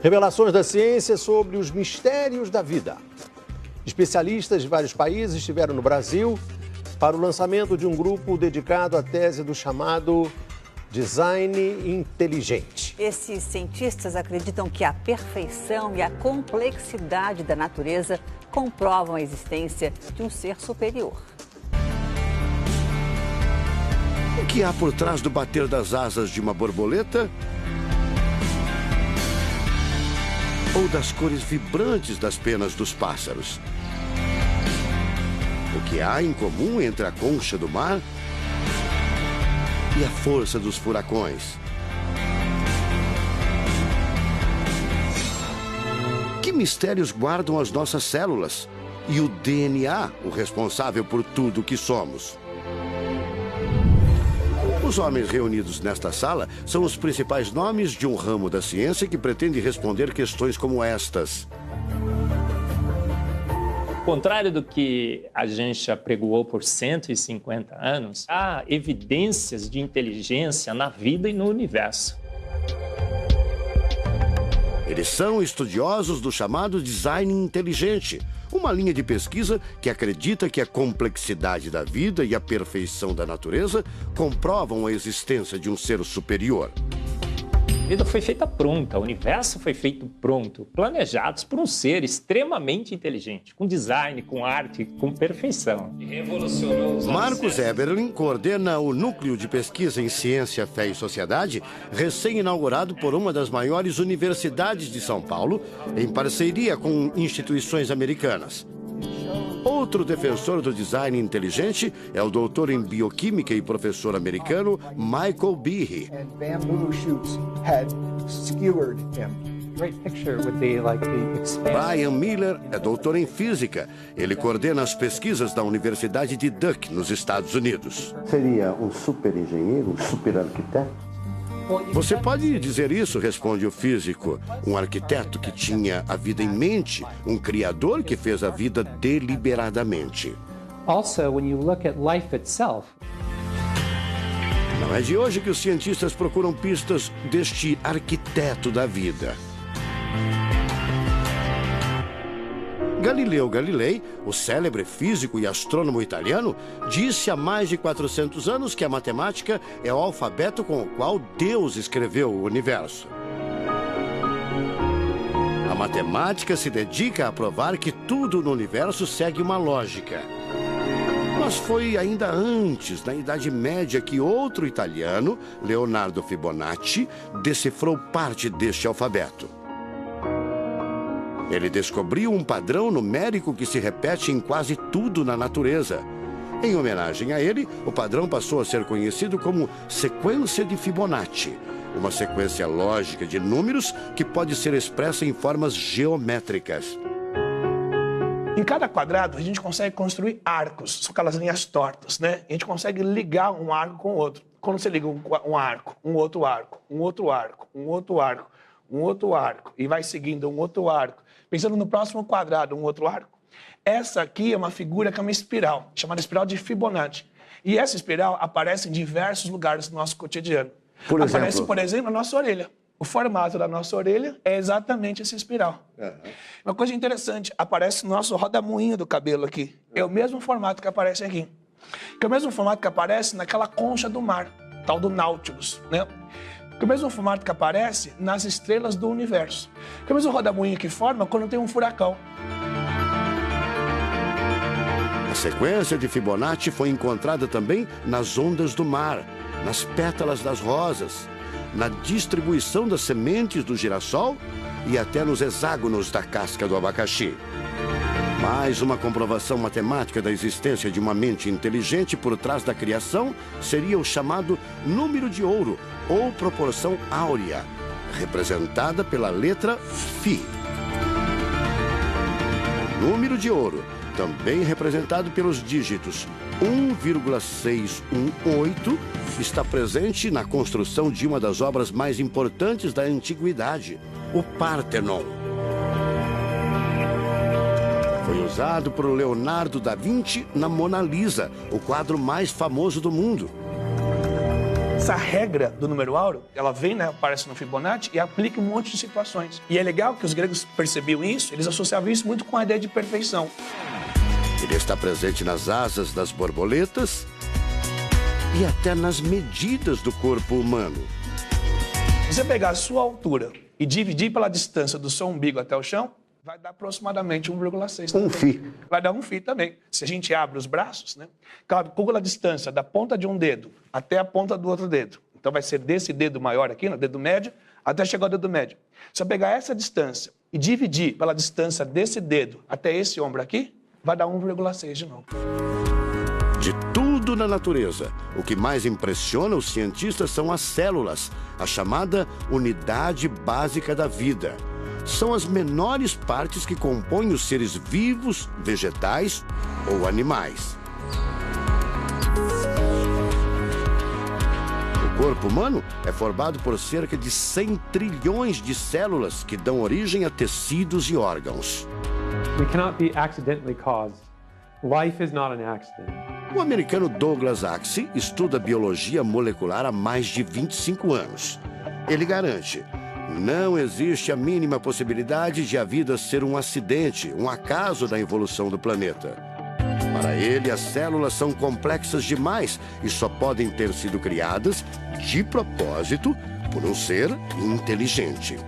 Revelações da ciência sobre os mistérios da vida. Especialistas de vários países estiveram no Brasil para o lançamento de um grupo dedicado à tese do chamado design inteligente. Esses cientistas acreditam que a perfeição e a complexidade da natureza comprovam a existência de um ser superior. O que há por trás do bater das asas de uma borboleta? Ou das cores vibrantes das penas dos pássaros? O que há em comum entre a concha do mar e a força dos furacões? Que mistérios guardam as nossas células e o DNA, o responsável por tudo o que somos? Os homens reunidos nesta sala são os principais nomes de um ramo da ciência que pretende responder questões como estas. Ao contrário do que a gente apregoou por 150 anos, há evidências de inteligência na vida e no universo. Eles são estudiosos do chamado design inteligente, uma linha de pesquisa que acredita que a complexidade da vida e a perfeição da natureza comprovam a existência de um ser superior. A vida foi feita pronta, o universo foi feito pronto, planejados por um ser extremamente inteligente, com design, com arte, com perfeição. E revolucionou os Marcos Eberlin coordena o Núcleo de Pesquisa em Ciência, Fé e Sociedade, recém-inaugurado por uma das maiores universidades de São Paulo, em parceria com instituições americanas. Outro defensor do design inteligente é o doutor em bioquímica e professor americano Michael Behe. Brian Miller é doutor em física. Ele coordena as pesquisas da Universidade de Duke, nos Estados Unidos. Seria um super engenheiro, um super arquiteto? Você pode dizer isso, responde o físico. Um arquiteto que tinha a vida em mente, um criador que fez a vida deliberadamente. Also, when you look at life itself, não é de hoje que os cientistas procuram pistas deste arquiteto da vida. Galileu Galilei, o célebre físico e astrônomo italiano, disse há mais de 400 anos que a matemática é o alfabeto com o qual Deus escreveu o universo. A matemática se dedica a provar que tudo no universo segue uma lógica. Mas foi ainda antes, na Idade Média, que outro italiano, Leonardo Fibonacci, decifrou parte deste alfabeto. Ele descobriu um padrão numérico que se repete em quase tudo na natureza. Em homenagem a ele, o padrão passou a ser conhecido como sequência de Fibonacci, uma sequência lógica de números que pode ser expressa em formas geométricas. Em cada quadrado, a gente consegue construir arcos, são aquelas linhas tortas, né? A gente consegue ligar um arco com o outro. Quando você liga um arco, um outro arco, um outro arco, um outro arco, um outro arco, e vai seguindo um outro arco, pensando no próximo quadrado, um outro arco. Essa aqui é uma figura que é uma espiral, chamada espiral de Fibonacci. E essa espiral aparece em diversos lugares do nosso cotidiano. Aparece, por exemplo, na nossa orelha. O formato da nossa orelha é exatamente essa espiral. Uma coisa interessante, aparece no nosso rodamuinho do cabelo aqui. É o mesmo formato que aparece aqui. Que é o mesmo formato que aparece naquela concha do mar, tal do Nautilus, né? Que é o mesmo formato que aparece nas estrelas do universo. Que é o mesmo rodamuinho que forma quando tem um furacão. A sequência de Fibonacci foi encontrada também nas ondas do mar, nas pétalas das rosas, na distribuição das sementes do girassol e até nos hexágonos da casca do abacaxi. Mais uma comprovação matemática da existência de uma mente inteligente por trás da criação seria o chamado número de ouro, ou proporção áurea, representada pela letra Φ. O número de ouro, também representado pelos dígitos 1,618, está presente na construção de uma das obras mais importantes da antiguidade, o Partenon. Foi usado por Leonardo da Vinci na Mona Lisa, o quadro mais famoso do mundo. Essa regra do número áureo, ela vem, né, aparece no Fibonacci e aplica um monte de situações. E é legal que os gregos percebiam isso, eles associavam isso muito com a ideia de perfeição. Ele está presente nas asas das borboletas e até nas medidas do corpo humano. Se você pegar a sua altura e dividir pela distância do seu umbigo até o chão, vai dar aproximadamente 1,6. Um φ. Vai dar um φ também. Se a gente abre os braços, né, calcula a distância da ponta de um dedo até a ponta do outro dedo. Então vai ser desse dedo maior aqui, no dedo médio, até chegar ao dedo médio. Se eu pegar essa distância e dividir pela distância desse dedo até esse ombro aqui, vai dar 1,6 de novo. De tudo na natureza, o que mais impressiona os cientistas são as células, a chamada unidade básica da vida. São as menores partes que compõem os seres vivos, vegetais ou animais. O corpo humano é formado por cerca de 100 trilhões de células que dão origem a tecidos e órgãos. We cannot be accidentally caused. Life is not an accident. O americano Douglas Axie estuda biologia molecular há mais de 25 anos. Ele garante: não existe a mínima possibilidade de a vida ser um acidente, um acaso da evolução do planeta. Para ele, as células são complexas demais e só podem ter sido criadas de propósito por um ser inteligente.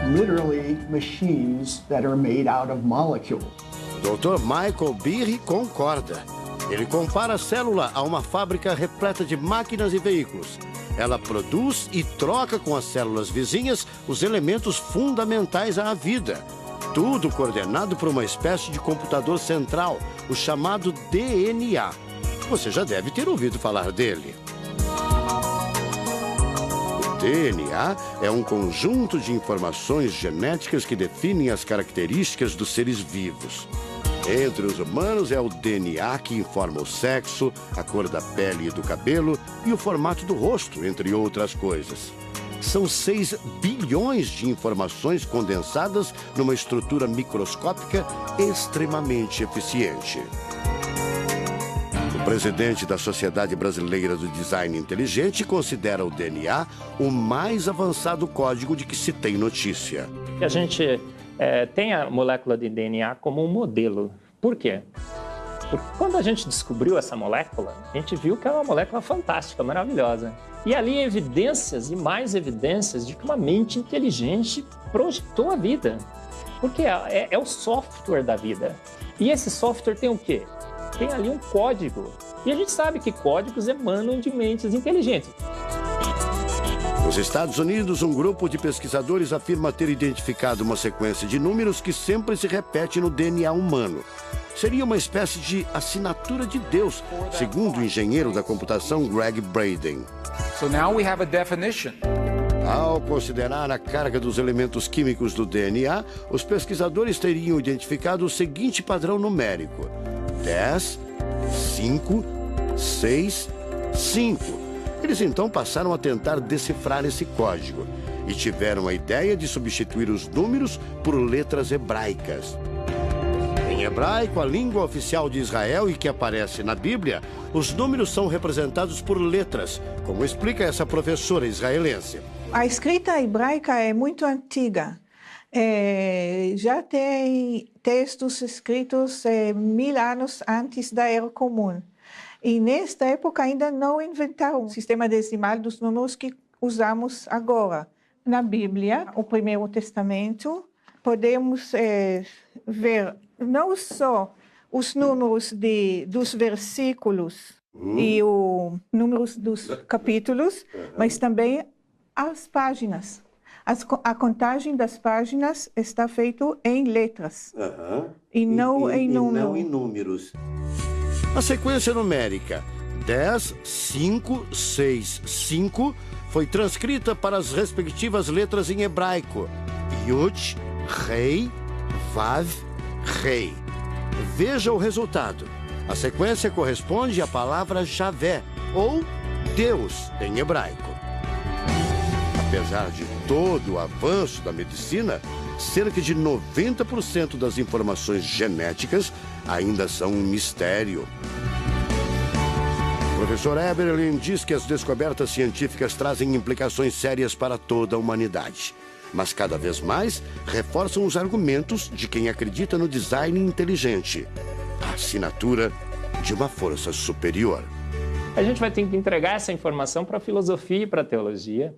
Literally machines that are made out of molecules. Dr. Michael Behe concorda. Ele compara a célula a uma fábrica repleta de máquinas e veículos. Ela produz e troca com as células vizinhas os elementos fundamentais à vida. Tudo coordenado por uma espécie de computador central, o chamado DNA. Você já deve ter ouvido falar dele. O DNA é um conjunto de informações genéticas que definem as características dos seres vivos. Entre os humanos é o DNA que informa o sexo, a cor da pele e do cabelo e o formato do rosto, entre outras coisas. São 6 bilhões de informações condensadas numa estrutura microscópica extremamente eficiente. O presidente da Sociedade Brasileira do Design Inteligente considera o DNA o mais avançado código de que se tem notícia. A gente tem a molécula de DNA como um modelo. Por quê? Porque quando a gente descobriu essa molécula, a gente viu que é uma molécula fantástica, maravilhosa. E ali evidências e mais evidências de que uma mente inteligente projetou a vida. Porque é o software da vida. E esse software tem o quê? Tem ali um código. E a gente sabe que códigos emanam de mentes inteligentes. Nos Estados Unidos, um grupo de pesquisadores afirma ter identificado uma sequência de números que sempre se repete no DNA humano. Seria uma espécie de assinatura de Deus, segundo o engenheiro da computação Greg Braden. So now we have a definition. Ao considerar a carga dos elementos químicos do DNA, os pesquisadores teriam identificado o seguinte padrão numérico: 10, 5, 6, 5. Eles então passaram a tentar decifrar esse código e tiveram a ideia de substituir os números por letras hebraicas. Em hebraico, a língua oficial de Israel e que aparece na Bíblia, os números são representados por letras, como explica essa professora israelense. A escrita hebraica é muito antiga. Já tem textos escritos 1000 anos antes da Era Comum. E nesta época ainda não inventaram o sistema decimal dos números que usamos agora. Na Bíblia, o Primeiro Testamento, podemos ver não só os números dos versículos e os números dos capítulos, mas também as páginas. A contagem das páginas está feita em letras e não em números. A sequência numérica 10, 5, 6, 5 foi transcrita para as respectivas letras em hebraico: Yud, Rei, Vav, Rei. Veja o resultado. A sequência corresponde à palavra Javé, ou Deus, em hebraico. Apesar de todo o avanço da medicina, cerca de 90% das informações genéticas ainda são um mistério. O professor Eberlin diz que as descobertas científicas trazem implicações sérias para toda a humanidade, mas cada vez mais reforçam os argumentos de quem acredita no design inteligente, a assinatura de uma força superior. A gente vai ter que entregar essa informação para a filosofia e para a teologia.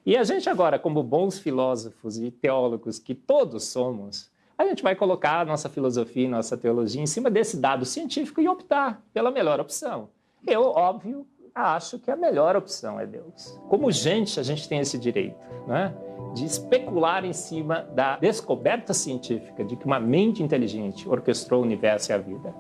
E a gente agora, como bons filósofos e teólogos que todos somos, a gente vai colocar a nossa filosofia e nossa teologia em cima desse dado científico e optar pela melhor opção. Eu, óbvio, acho que a melhor opção é Deus. Como gente, a gente tem esse direito, né, de especular em cima da descoberta científica de que uma mente inteligente orquestrou o universo e a vida.